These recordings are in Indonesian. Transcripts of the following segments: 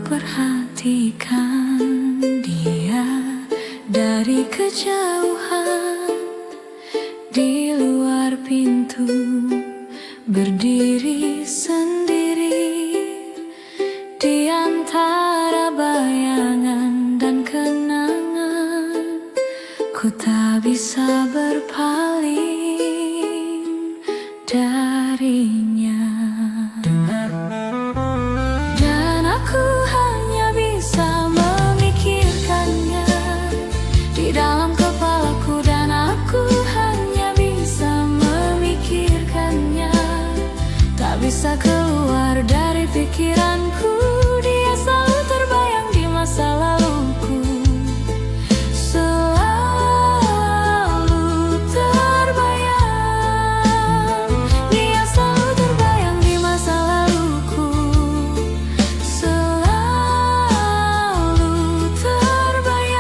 perhatikan dia dari kejauhan. Di luar pintu berdiri sendiri, di antara bayangan dan kenangan. Ku tak bisa berpaling darinya, dan aku hanya bisa memikirkannya di dalam kepalaku, dan aku hanya bisa memikirkannya, tak bisa keluar dari pikiranku. Dia selalu terbayang di masa laluku, selalu terbayang. Dia selalu terbayang di masa laluku, selalu terbayang.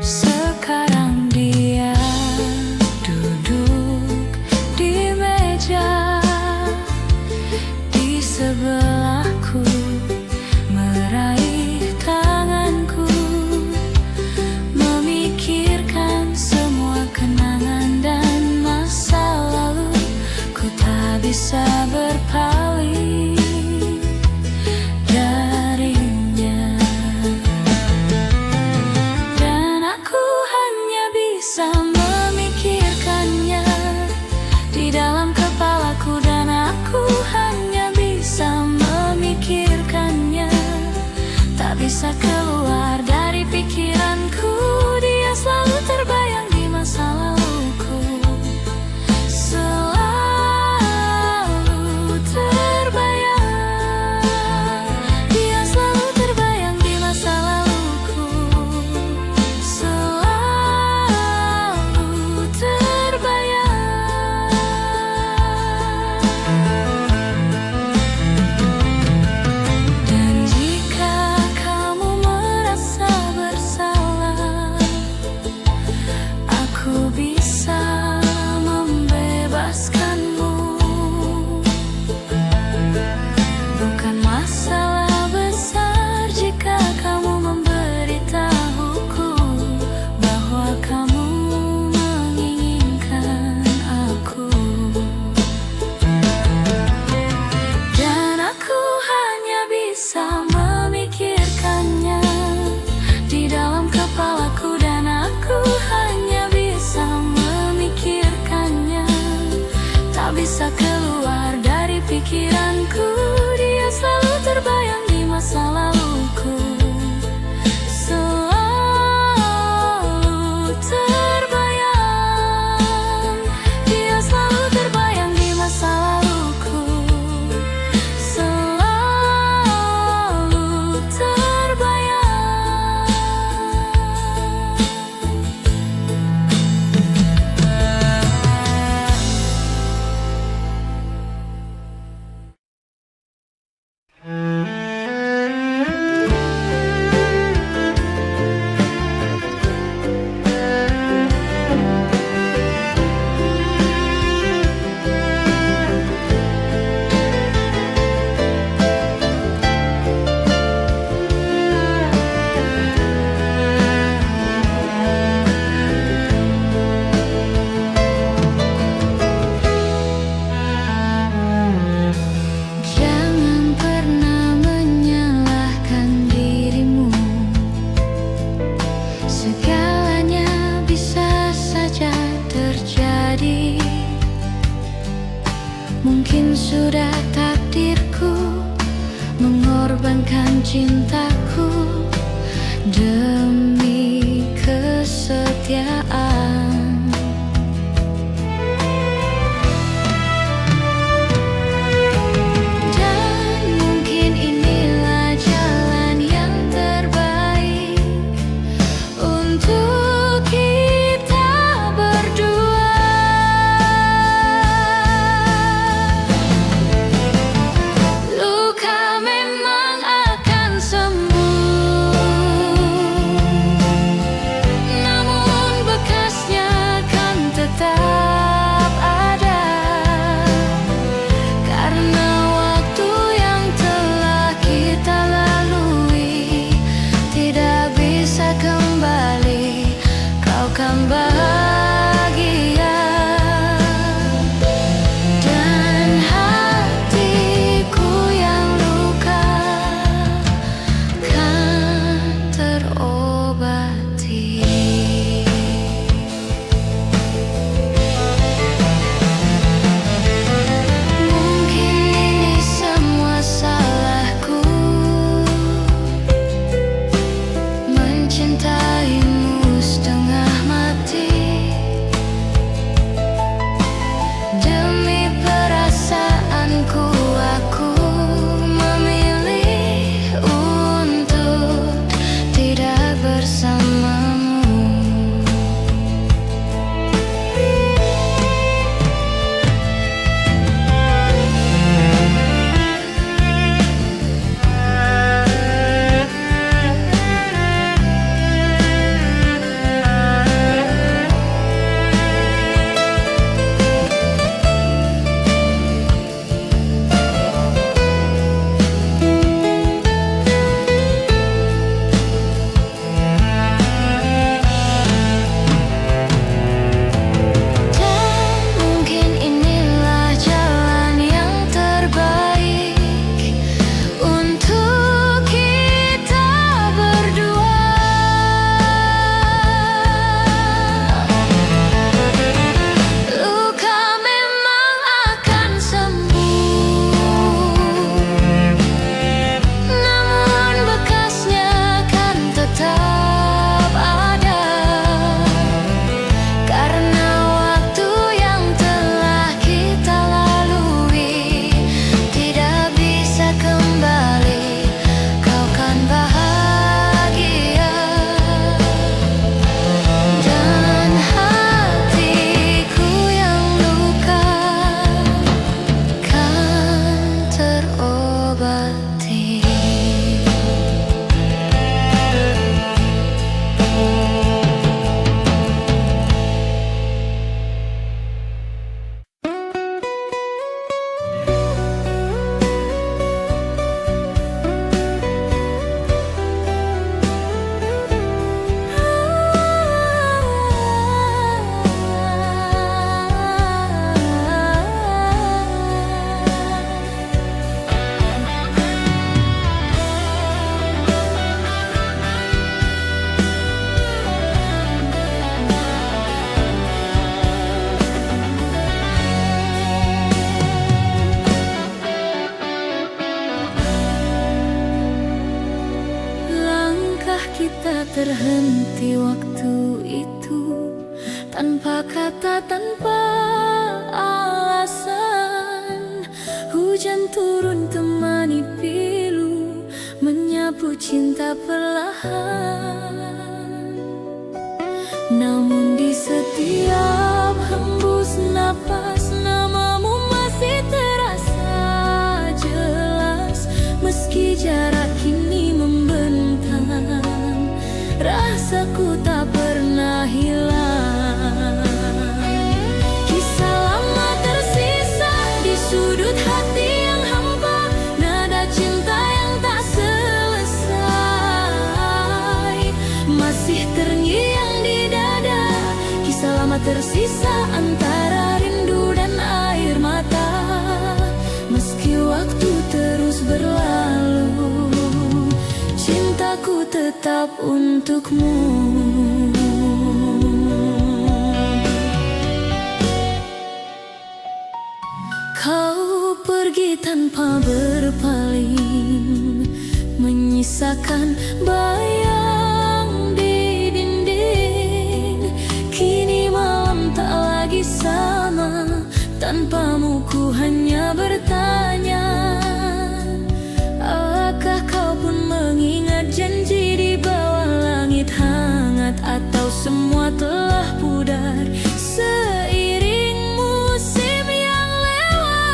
Sekarang dia duduk di meja di sebelahku, meraih tanganku, memikirkan semua kenangan dan masa lalu. Ku tak bisa berpaling darinya, dan aku hanya bisa memikirkannya di dalam kepalaku, dan aku hanya bisa memikirkannya, tak bisa keluar dari pikiranku. Dia selalu terbayang di masa laluku, selalu terbayang. Dia selalu terbayang di masa laluku, selalu terbayang. Dan jika kamu merasa bersalah, aku bisa membebaskanmu. Bukan masalah besar jika kamu memberitahuku bahwa kamu menginginkan aku, dan aku hanya bisa memikirkannya di dalam kepalaku, dan aku hanya bisa memikirkannya, tak bisa keluar dari pikiranku. Dia selalu terbayang di masa laluku, selalu terbayang. Dia selalu terbayang di masa laluku, selalu terbayang. Jangan pernah menyalahkan dirimu, segalanya bisa saja terjadi. Mungkin sudah takdirku mengorbankan cintaku demi kesetiaan. Dan mungkin inilah jalan yang terbaik untuk kita berdua. Luka memang akan sembuh. bisa kembali, kau kan bahagia. Dan hatiku yang luka kan terobati. Mungkin ini semua salahku, mencintaimu setengah mati. Demi perasaanku, aku memilih untuk tidak bersamamu. Dan mungkin inilah jalan yang terbaik untuk kita berdua. Luka memang akan sembuh, namun bekasnya kan tetap ada. Karena waktu yang telah kita lalui tidak bisa kembali, kau kan bahagia. Dan hatiku yang luka kan terobati. Langkah kita terhenti waktu itu, tanpa kata, tanpa alasan. Hujan turun temani pilu, menyapu cinta perlahan. Namun di setiap hembus napas, namamu masih terasa jelas. Meski jarak kini membentang, rasaku tak pernah hilang. Kisah lama tersisa di sudut hati yang hampa, nada cinta yang tak selesai masih terngiang di dada. Kisah lama tersisa antara rindu dan air mata. Meski waktu terus berlalu, cintaku tetap untukmu. Kau pergi tanpa berpaling, menyisakan bayang di dinding. Kini malam tak lagi sama, tanpamu ku hanya bertanya. Apakah kau pun mengingat janji di bawah langit hangat, atau semua telah pudar seiring musim yang lewat?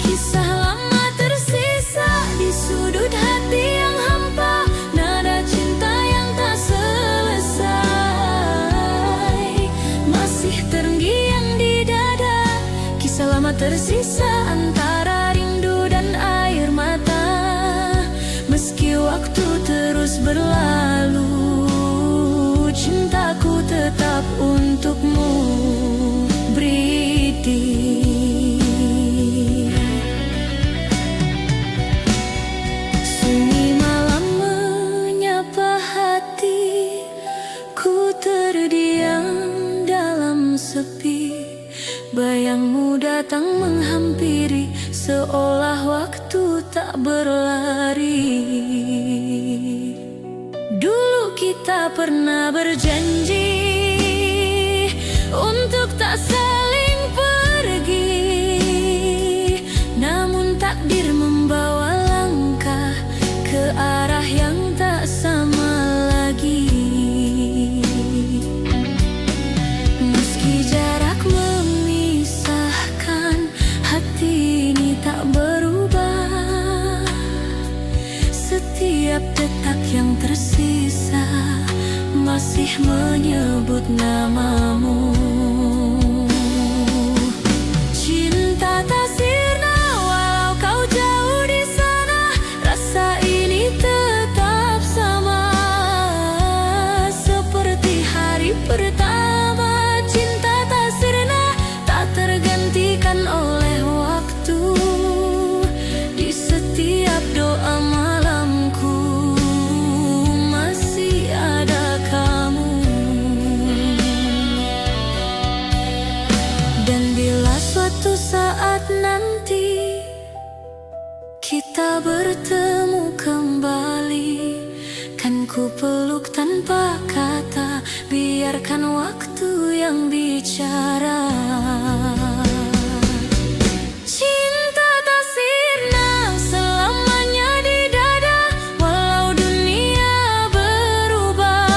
Kisah lama tersisa di sudut hati yang hampa, nada cinta yang tak selesai masih terngiang di dada. Kisah lama tersisa antara rindu dan air mata. Meski waktu terus berlalu, datang menghampiri, seolah waktu tak berlari. Dulu kita pernah berjanji untuk tak saling pergi, namun takdir membawa langkah ke arah yang tak sama lagi. Meski jarak memisahkan, hati ini tak berubah. Setiap detak yang tersisa masih menyebut namamu. Cinta tak sirna walau kau jauh di sana, rasa ini tetap sama seperti hari pertama. Cinta tak sirna, tak tergantikan oleh waktu. Di setiap doa malamku masih ada kamu. Dan bila suatu saat nanti kita bertemu kembali, kan ku peluk tanpa kata, biarkan waktu yang bicara. Cinta tak sirna selamanya di dada, walau dunia berubah,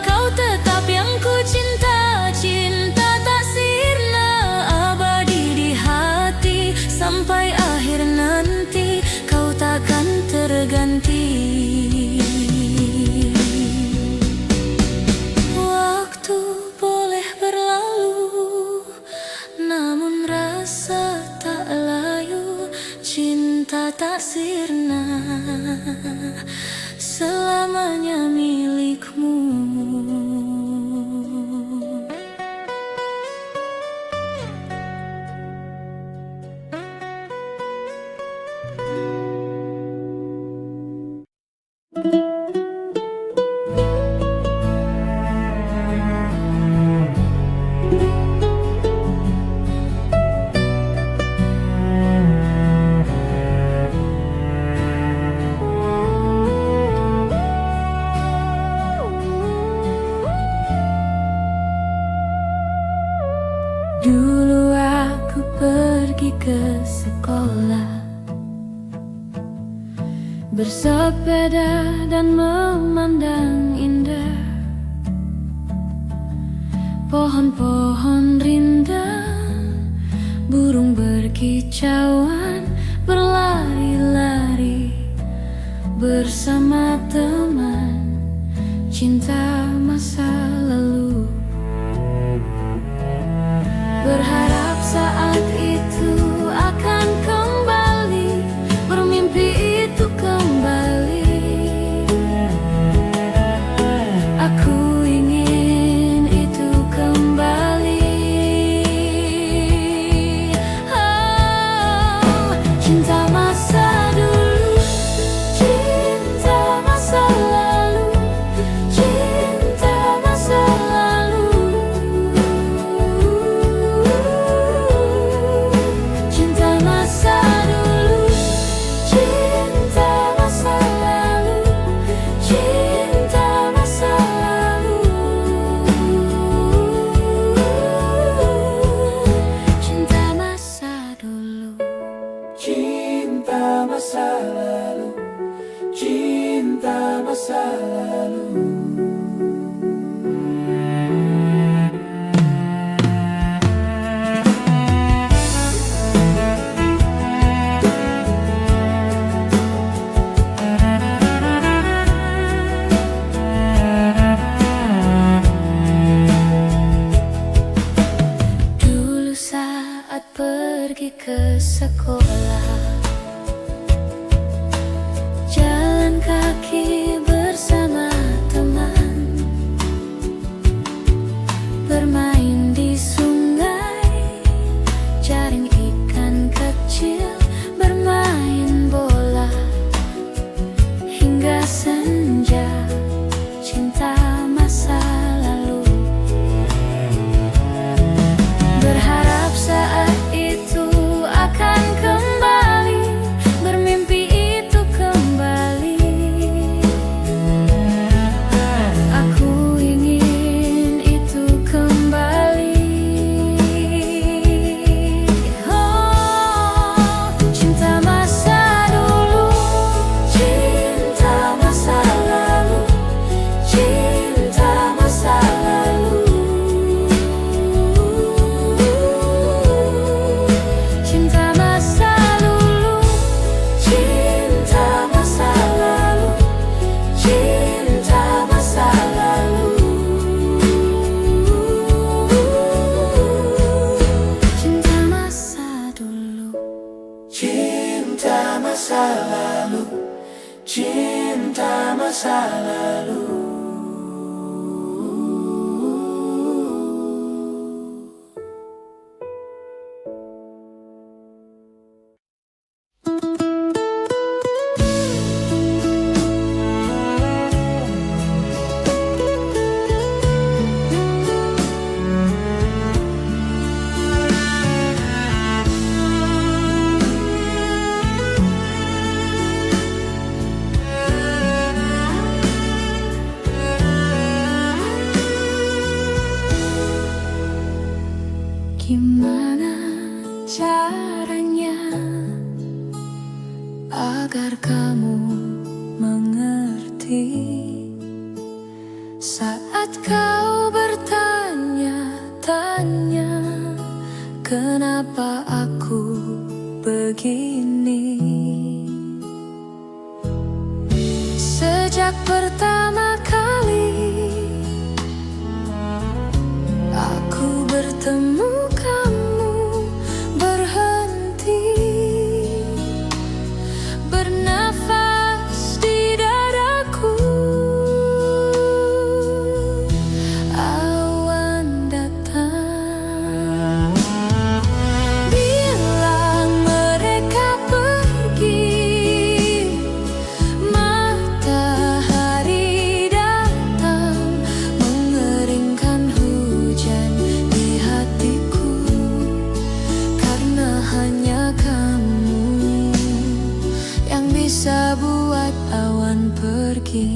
kau tetap yang ku cinta. Cinta tak sirna abadi di hati, sampai akhir nanti kau takkan terganti. Waktu boleh berlalu, namun rasa tak layu. Cinta tak sirna selamanya milikmu. Dulu aku pergi ke sekolah, bersepeda dan memandang indah pohon-pohon rindang, burung berkicauan berlari-lari bersama teman cinta masa lalu. Berharap saat itu akan kembali, bermimpi itu kembali. Aku ingin itu kembali. Oh, cinta masa dulu, cinta masa lalu, cinta masa lalu. Pergi ke sekolah, jalan kaki bersama teman, bermain di sungai, jaring ikan kecil, bermain bola hingga senja. Cinta masa lalu, berharap saat cerita masa lalu. Gimana caranya agar kamu mengerti saat kau bertanya-tanya kenapa aku begini? Sejak pertama kali aku bertemu kamu, berhenti bernafas di dadaku. Awan datang, bilang mereka pergi. Matahari datang, mengeringkan hujan di hatiku. Karena hanya kamu yang bisa buat awan pergi.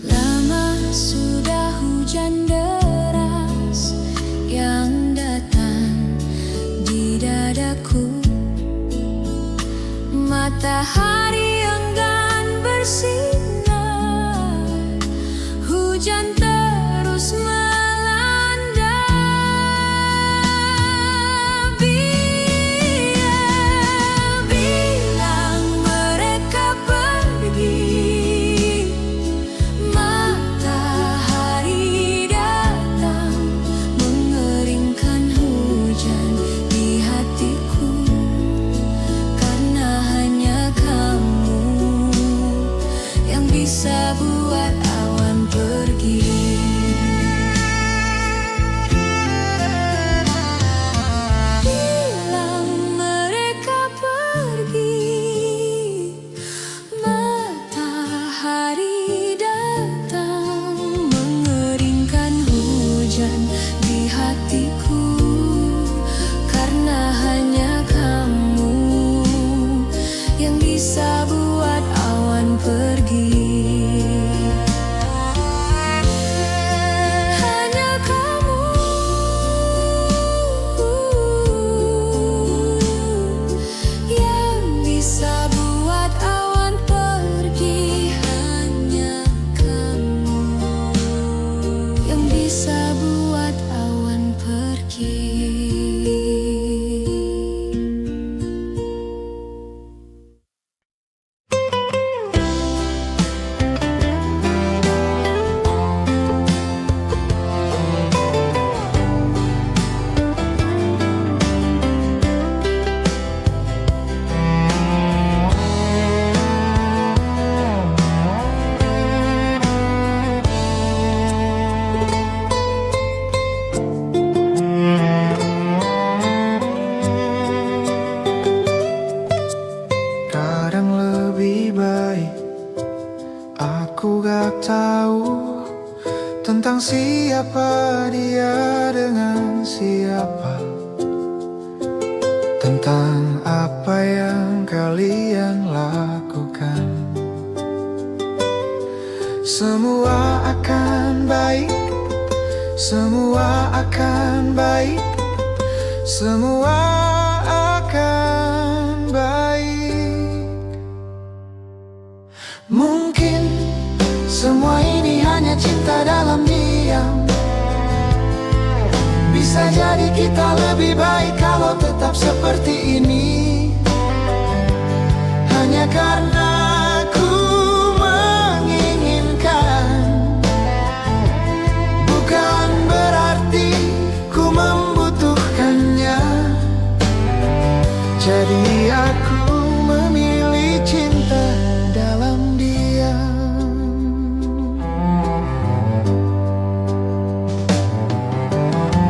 Lama sudah hujan deras yang datang di dadaku. Matahari enggan bersinar, hujan terus melanda. Bilang mereka pergi. Matahari datang, mengeringkan hujan di hatiku. Karena hanya kamu yang bisa buat awan pergi. Bilang mereka pergi. Matahari datang, mengeringkan hujan di hatiku. Karena hanya kamu yang bisa buat awan pergi. Hanya kamu yang bisa buat awan pergi. Hanya kamu yang bisa buat awan pergi. Kadang lebih baik aku gak tahu tentang siapa dia dengan siapa, tentang apa yang kalian lakukan. Semua akan baik, semua akan baik, semua akan baik. Mungkin semua ini hanya cinta dalam diam, Bisa jadi kita lebih baik kalau tetap seperti ini. Hanya karena ku menginginkan, bukan berarti ku membutuhkannya. Jadi aku memilih cinta dalam diam.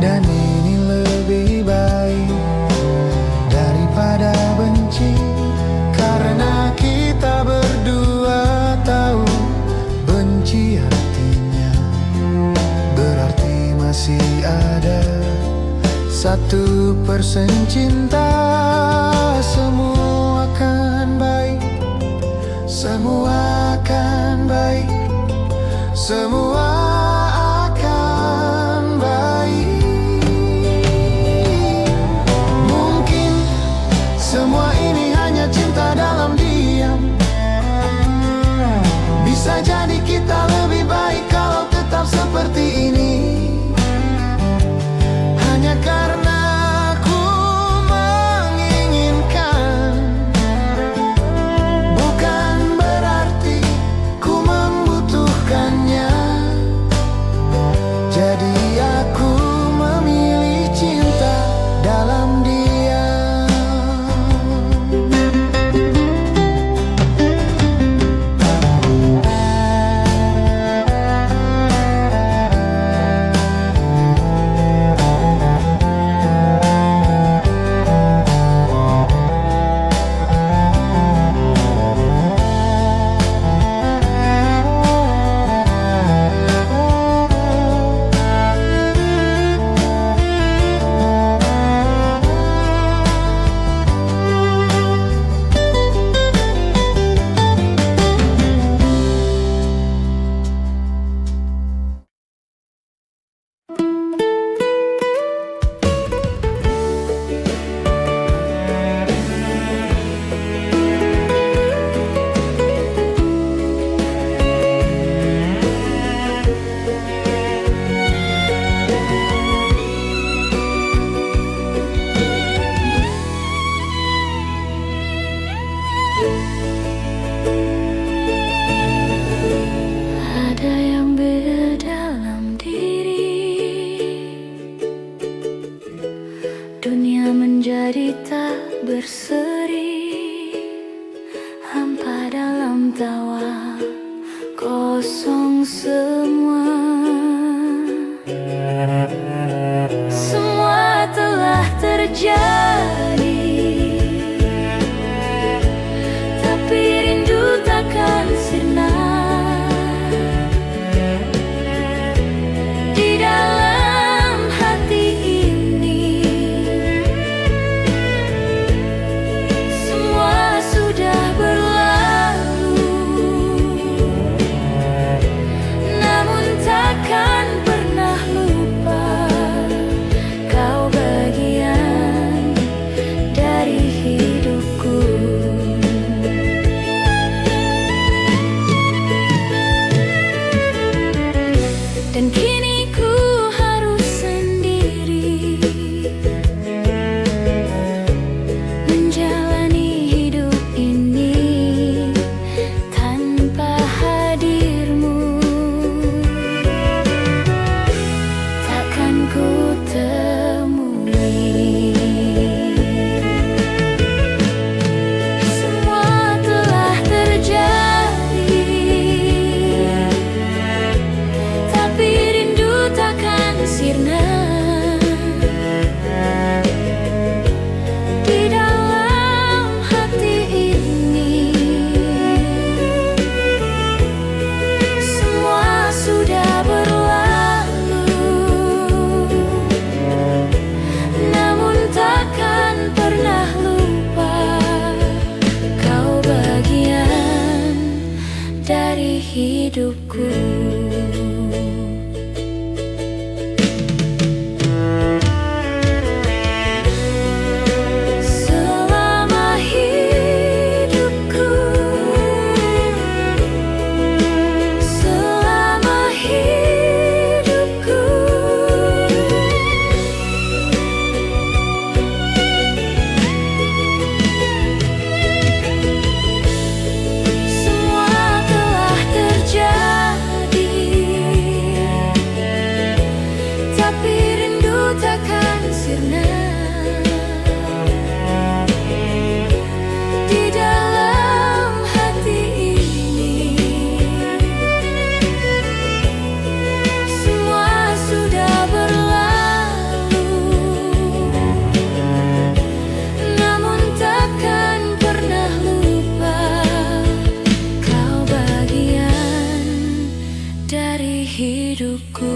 Dan ini lebih baik daripada benci, karena kita berdua tahu benci artinya berarti masih ada 1% cinta. Semua akan baik, semua akan baik, semua akan baik. Mungkin semua ini hanya cinta dalam diam. Bisa jadi kita lebih baik kalau tetap seperti ini. Hanya karena ku menginginkan, bukan berarti ku membutuhkannya. Jadi aku memilih cinta dalam diam. Ada yang beda dalam diri, dunia menjadi tak berseri, hampa dalam tawa, kosong semua. Semua telah terjadi, tapi rindu takkan sirna. Di dalam hati ini semua sudah berlalu, namun takkan pernah lupa kau bagian sirna di dalam hati ini. Semua sudah berlalu, namun takkan pernah lupa kau bagian dari hidupku.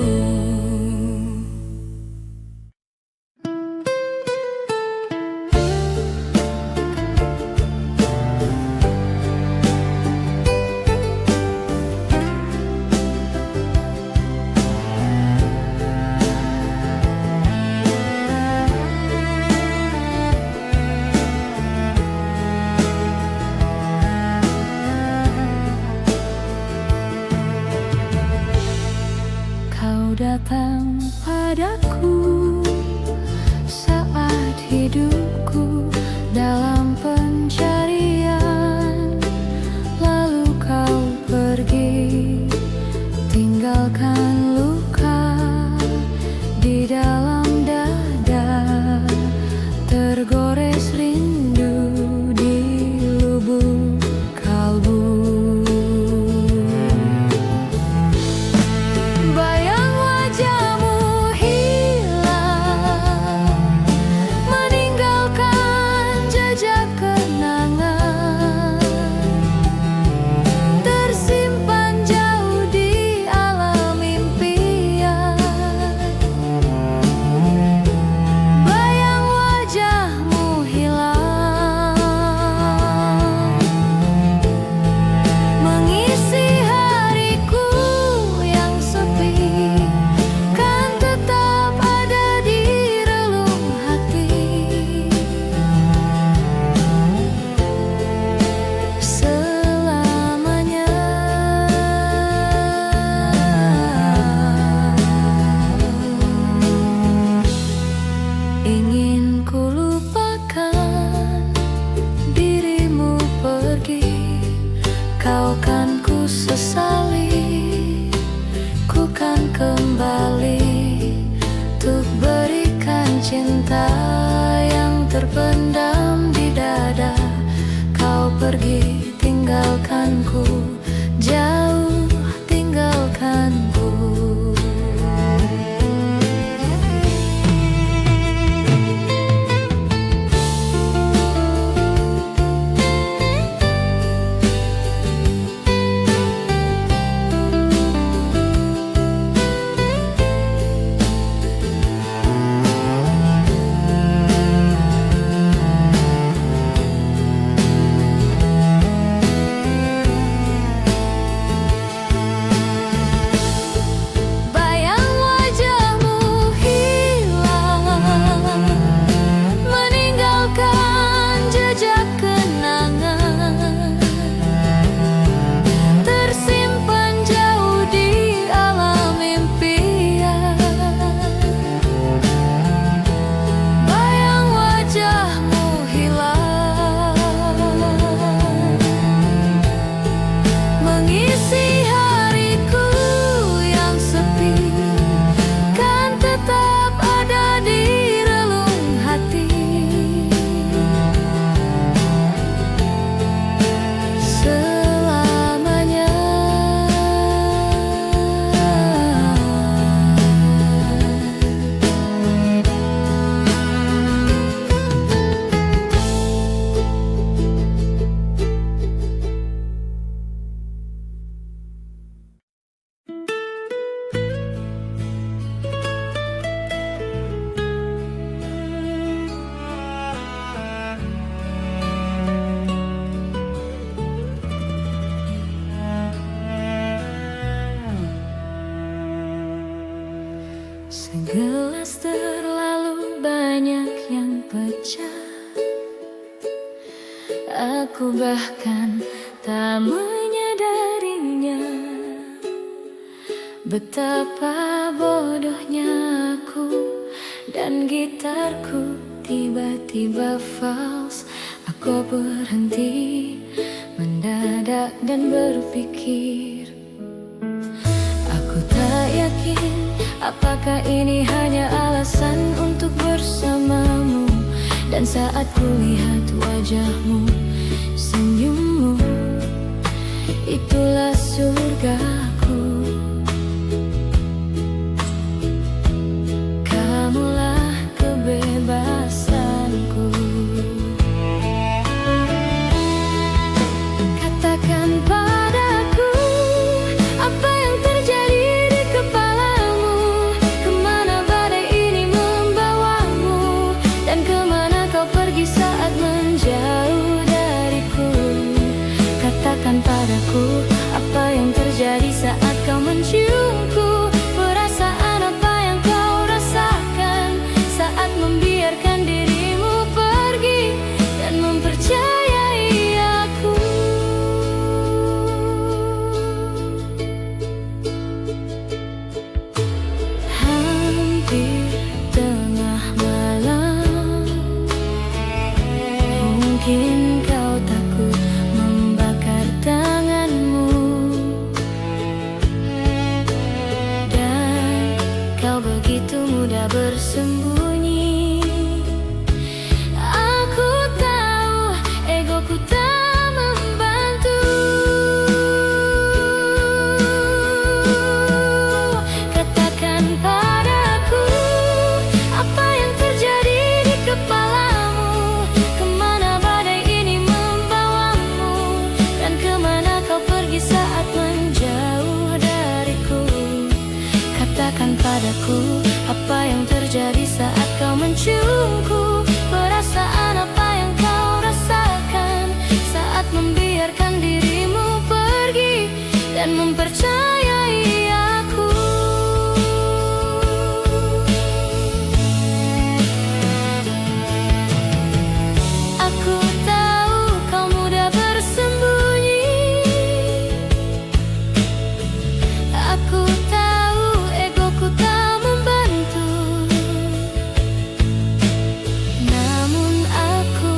Kau datang padaku saat hidupku dalam pencarian, lalu kau pergi tinggalkan luka di dalam dada, tergores rindu di lubuk kalbu. Bayang wajahmu hilang, meninggalkan jejak kenangan, tersimpan jauh di alam impian. Bayang wajahmu hilang, mengisi hariku yang sepi, kan tetap ada di relung hati selamanya. Ingin ku lupakan dirimu pergi, kau kan ku sesali, ku kan kembali untuk berikan cinta yang terpendam di dada. Kau pergi tinggalkanku, jauh tinggalkanku. Bayang wajahmu hilang, meninggalkan jejak kenangan, tersimpan jauh di alam impian. Bayang wajahmu hilang, mengisi hariku yang sepi, kan tetap ada di relung hati selamanya. Segelas terlalu banyak yang pecah, aku bahkan tak menyadarinya. Betapa bodohnya aku, dan gitarku tiba-tiba fals. Aku berhenti mendadak dan berpikir, aku tak yakin Apakah ini hanya alasan untuk bersamamu? Dan saat kulihat wajahmu, senyummu, itulah surgaku. Kamulah kebebasanku. Katakan padaku, apa yang terjadi di kepalamu? Kemana badai ini membawamu? Dan kemana kau pergi saat menjauh dariku? Katakan padaku, apa yang terjadi saat kau menciumku? Perasaan apa yang kau rasakan saat membiarkan dirimu pergi dan mempercayai aku? Hampir tengah malam, mungkin kau takut membakar tanganmu, dan kau begitu mudah bersembunyi. Aku tahu egoku tak membantu. Katakan padaku, apa yang terjadi di kepalamu? Kemana badai ini membawamu? Dan kemana kau pergi saat menjauh dariku? Katakan padaku, apa yang terjadi saat kau menciumku? Perasaan apa yang kau rasakan saat membiarkan dirimu pergi dan mempercayai aku? Aku tahu kau mudah bersembunyi. Aku tahu egoku tak membantu. Namun aku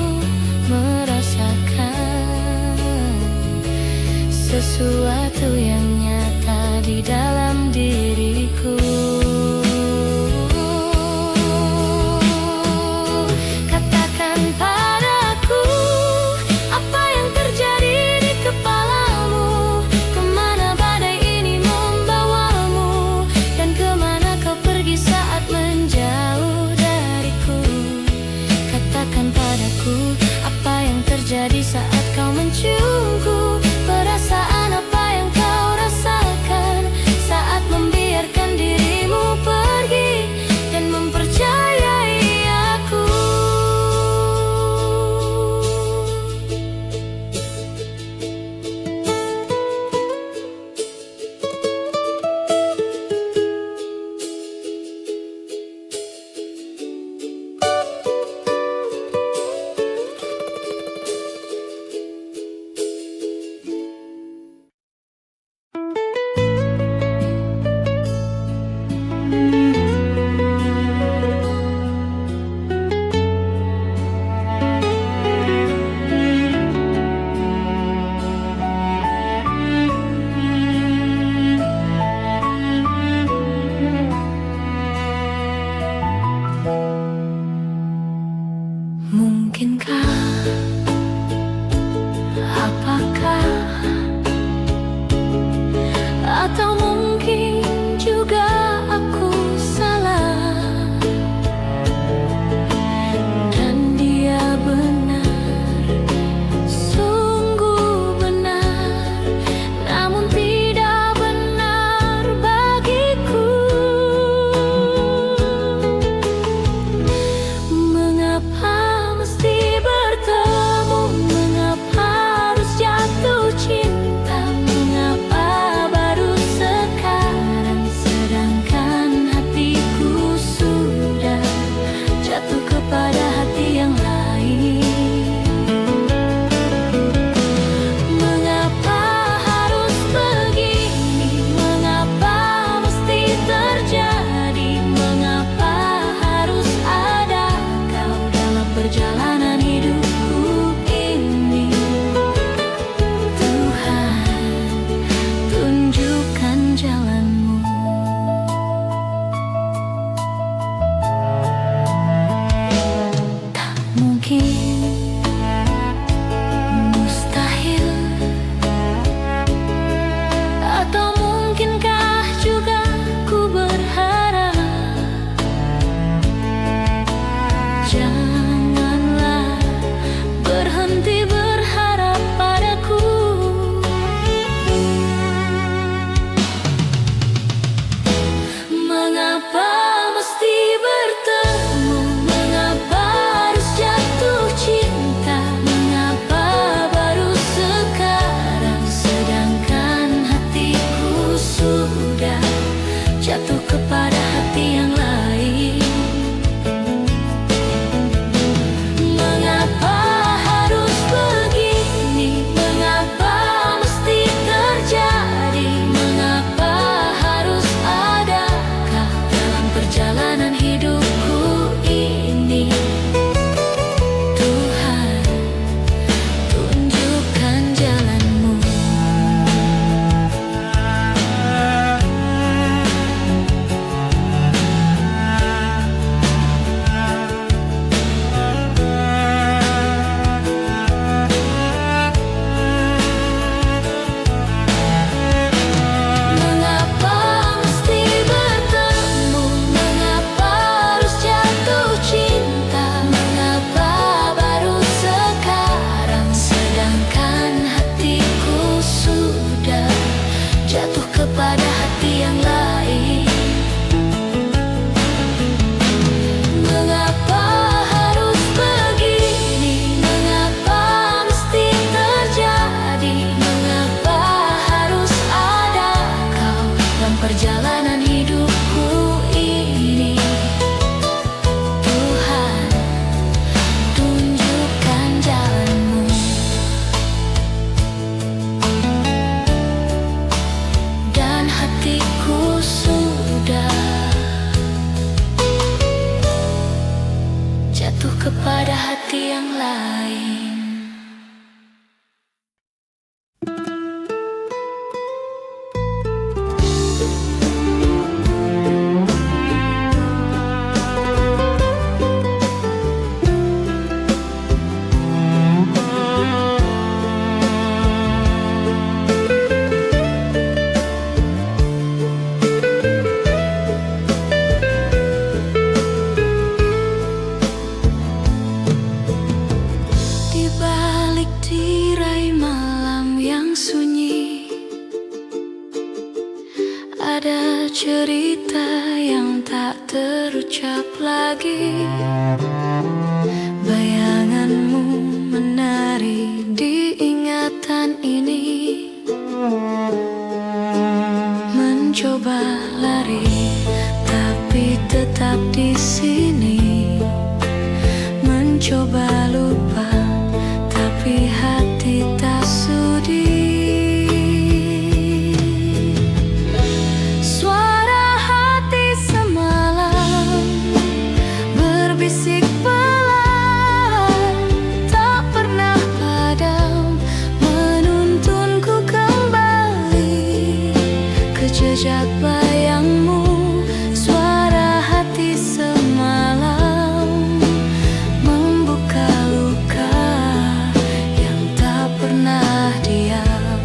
merasakan sesuatu yang nyata di dalam diriku. Katakan padaku, apa yang terjadi di kepalamu? Kemana badai ini membawamu? Dan kemana kau pergi saat menjauh dariku? Katakan padaku, apa yang terjadi saat kau menciumku? Perasaan apa yang kau rasakan saat membiarkan dirimu pergi dan mempercayai aku? yang lain. Di balik tirai malam yang sunyi, ada cerita yang tak terucap lagi. Bayanganmu menari di ingatan ini, mencoba lari tapi tetap di sini, mencoba lupa tapi hati tak sudi. Suara hati semalam berbisik pelan, tak pernah padam, menuntunku kembali ke jejak bayangmu. Suara hati semalam membuka luka yang tak pernah diam.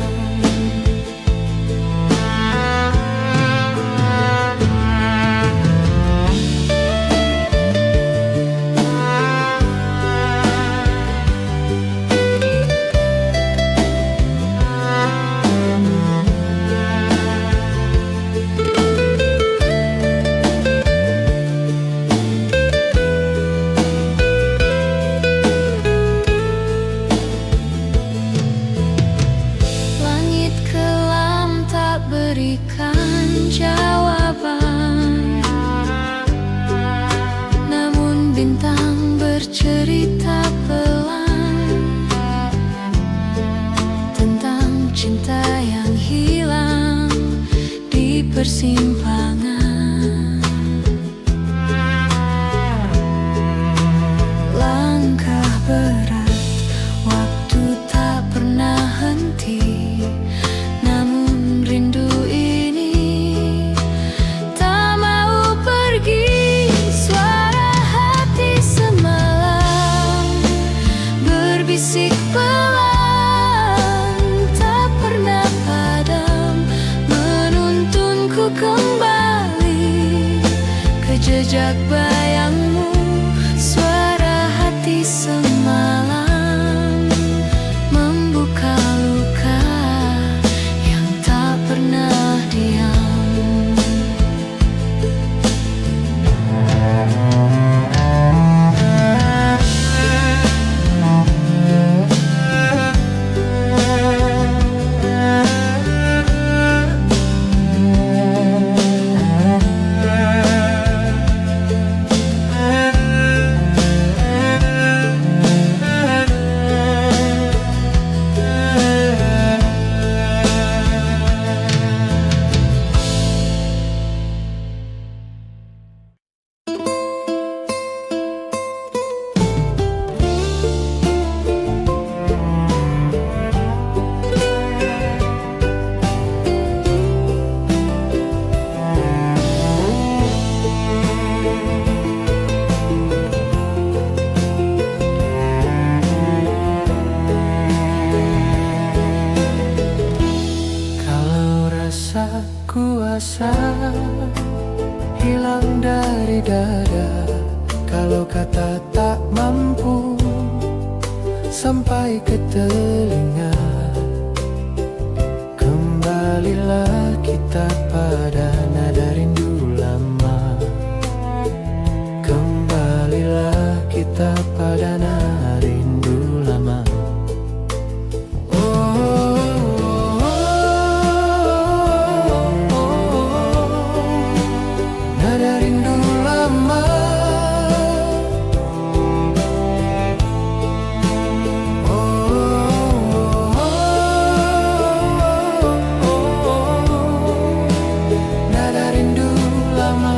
Langit kelam tak berikan jawaban, namun bintang bercerita pelan tentang cinta yang hilang di persimpangan. Langkah berat, waktu tak pernah henti, namun rindu ini tak mau pergi. Suara hati semalam berbisik pelan, tak pernah padam, menuntunku kembali ke jejak bayangmu. Suara hati semalam membuka luka yang tak pernah diam. Kalau rasa kuasa hilang dari dada, kalau kata tak mampu sampai ke telinga, kembalilah kita pada nada rindu lama. Kembalilah kita pada nada rindu lama. Nada rindu lama. Nada rindu lama.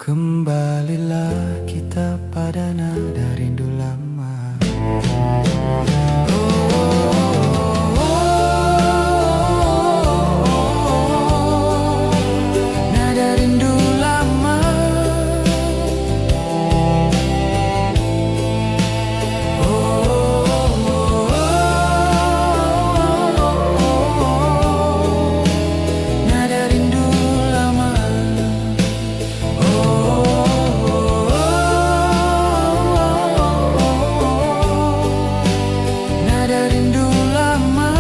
Kembalilah kita pada nada rindu lama. Nada rindu lama. Nada rindu lama. Nada rindu lama.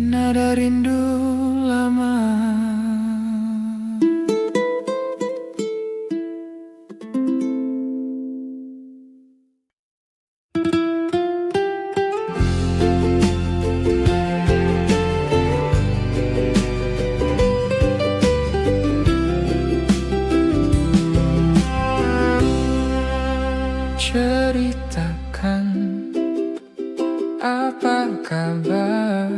Nada rindu lama. Ceritakan apa kabar.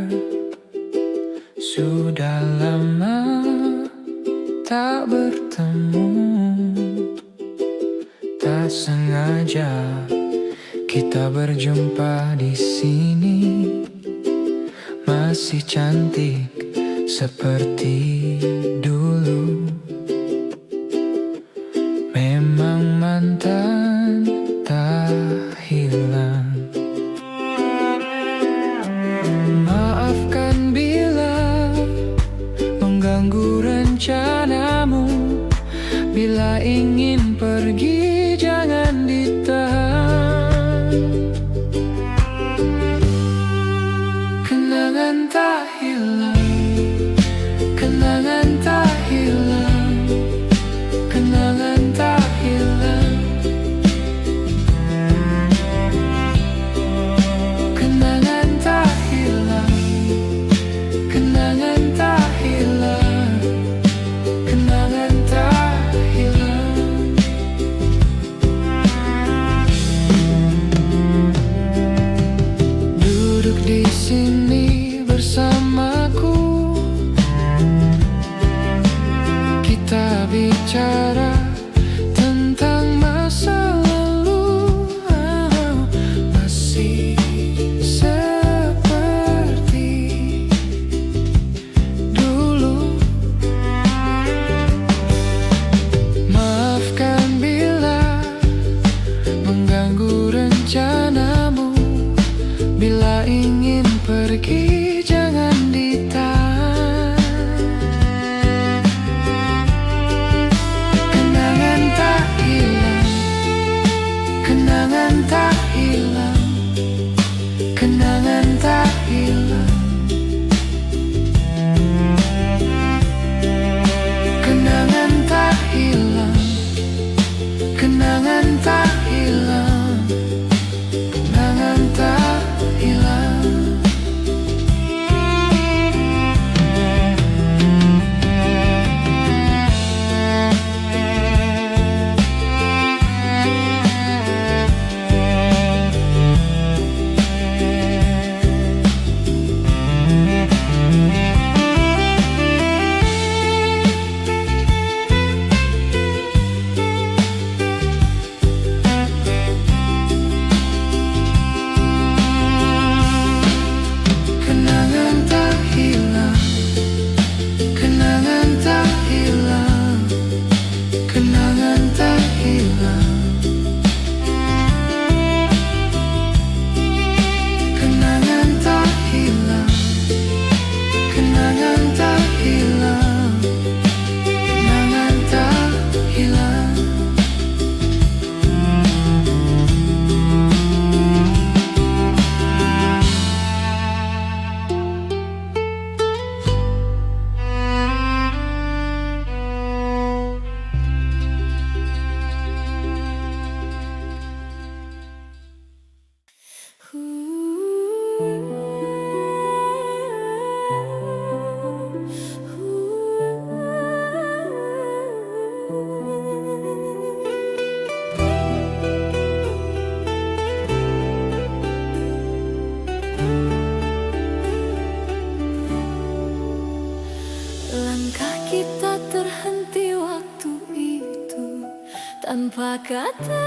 Sudah lama tak bertemu. Tak sengaja kita berjumpa di sini. Masih cantik seperti dulu. Memang mantan tak hilang. Maafkan bila mengganggu rencanamu. Bila ingin pergi jangan ditahan. Kenangan tak hilang. Kenangan tak kata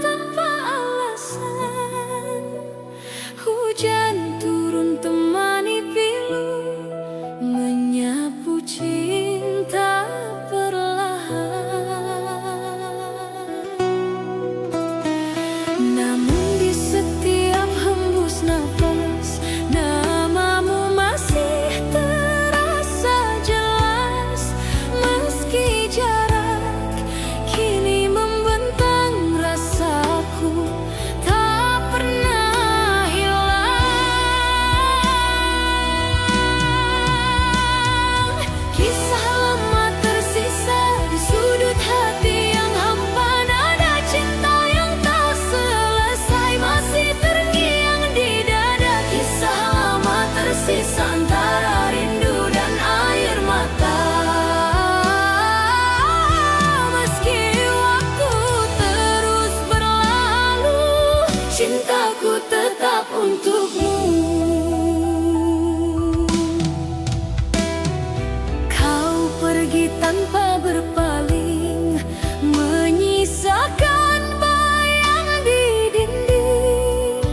tanpa alasan, hujan turun temani pilu, menyapu cinta perlahan. Namun di setiap hembus nafas, namamu masih terasa jelas. Meski jarak kini membentang, rasaku tak pernah hilang. Kisah lama tersisa di sudut hati yang hampa, nada cinta yang tak selesai masih terngiang di dada. Kisah lama tersisa antara rindu dan air mata. Meski waktu terus berlalu, cintaku tetap untukmu. Kau pergi tanpa berpaling, menyisakan bayang di dinding.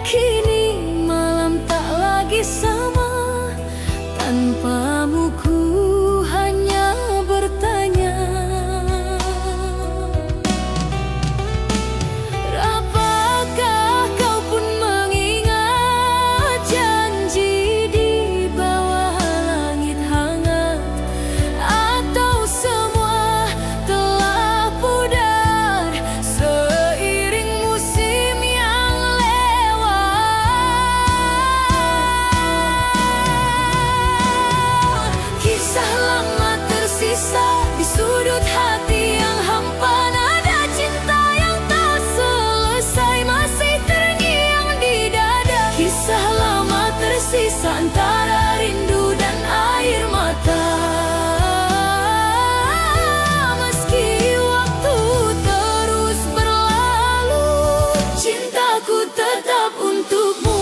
Kini malam tak lagi sama, tanpamu ku hanya bertanya. Apakah kau pun mengingat janji di bawah langit hangat? Atau semua telah pudar seiring musim yang lewat? Kisah lama tersisa di sudut hati yang hampa, nada cinta yang tak selesai masih terngiang di dada. Kisah lama tersisa antara rindu dan air mata. Meski waktu terus berlalu, cintaku tetap untukmu.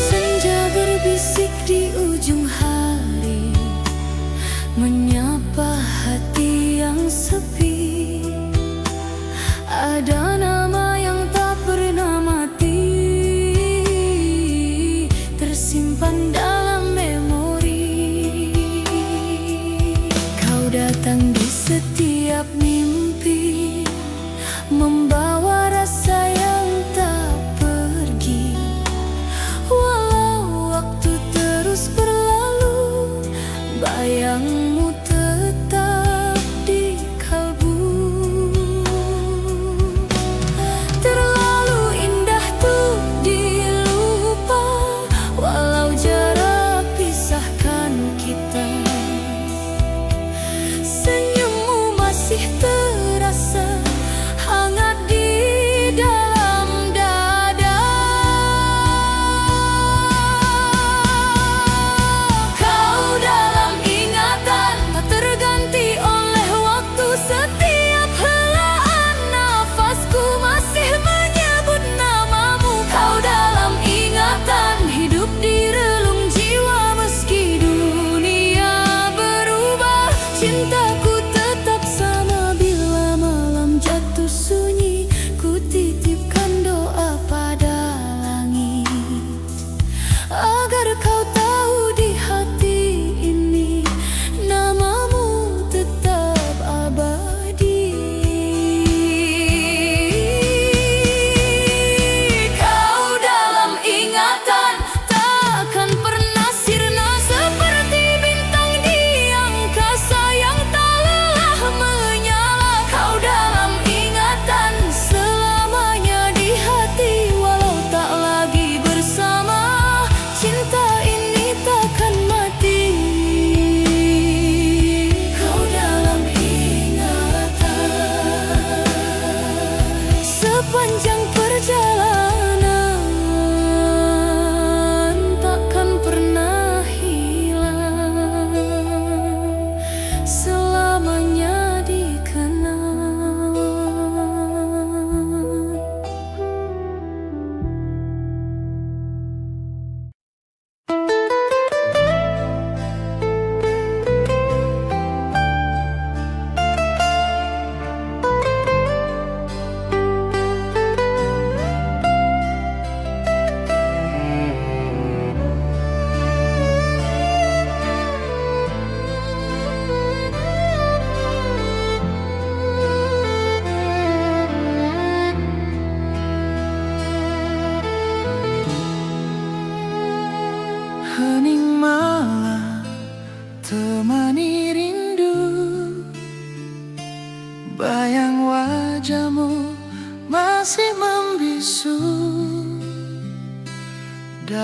Senja berbisik di ujung hari, menyapa hati yang sepi. Ada nama yang tak pernah mati, tersimpan dalam memori. Kau datang di setiap mimpi, membawa rasa yang tak pergi. Walau waktu terus berlalu, bayangmu tetap di kalbu. Terlalu indah tuh dilupa, walau jarak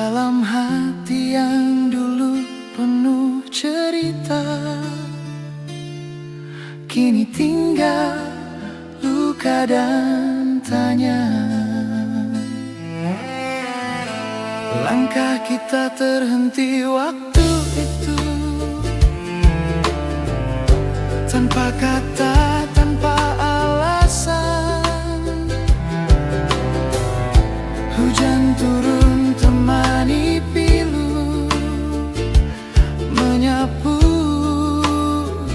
dalam hati yang dulu penuh cerita, kini tinggal luka dan tanya. Langkah kita terhenti waktu itu, tanpa kata, tanpa alasan. Hujan turun temani pilu, menyapu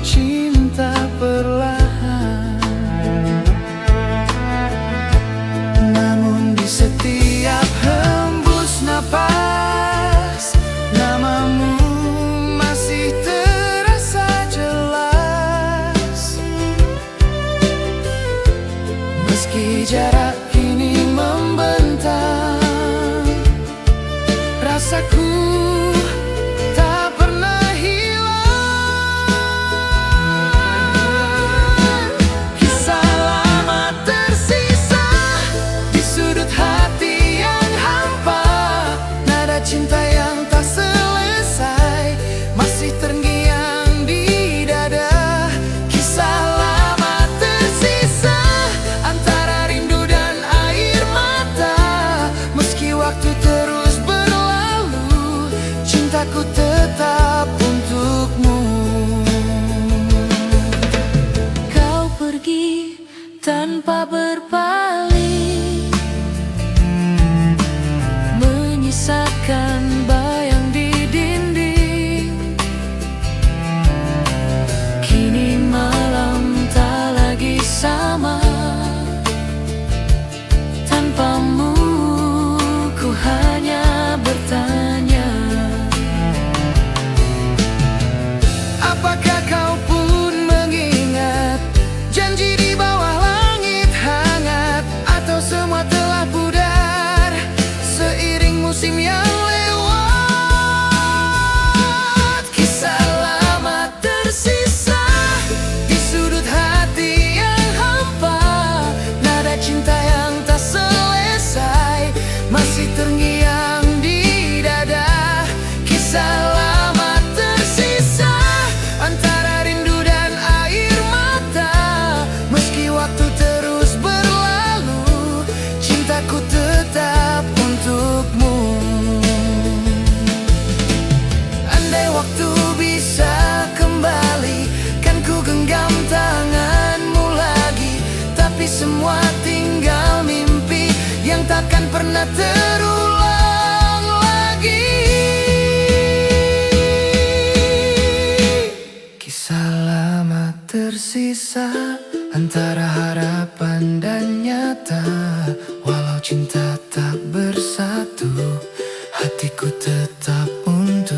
cinta perlahan. Namun di setiap hembus napas, namamu masih terasa jelas. Meski jarak kini membentang, rasaku tak pernah hilang. Kisah lama tersisa di sudut hati yang hampa, nada cinta yang tak selesai masih terngiang di dada. Kisah lama tersisa antara rindu dan air mata. Meski waktu terus berlalu, cintaku tetap untukmu. Kau pergi tanpa berpaling, menyisakan bayang di dinding. Kini malam tak lagi sama, tanpamu ku hanya bertanya. Apakah kau pun mengingat janji di bawah langit hangat, atau semua telah pudar seiring musim yang lewat? Kisah lama tersisa di sudut hati yang hampa, nada cinta yang tak selesai masih terngiang di dada. Kisah lama tersisa antara rindu dan air mata. Meski waktu terus berlalu, cintaku tetap untukmu. Andai waktu bisa kembali, kan ku genggam tanganmu lagi. Tapi semua tinggal mimpi yang takkan pernah terulang lagi. Kisah lama tersisa antara harapan dan nyata. Walau cinta tak bersatu, hatiku tetap untuk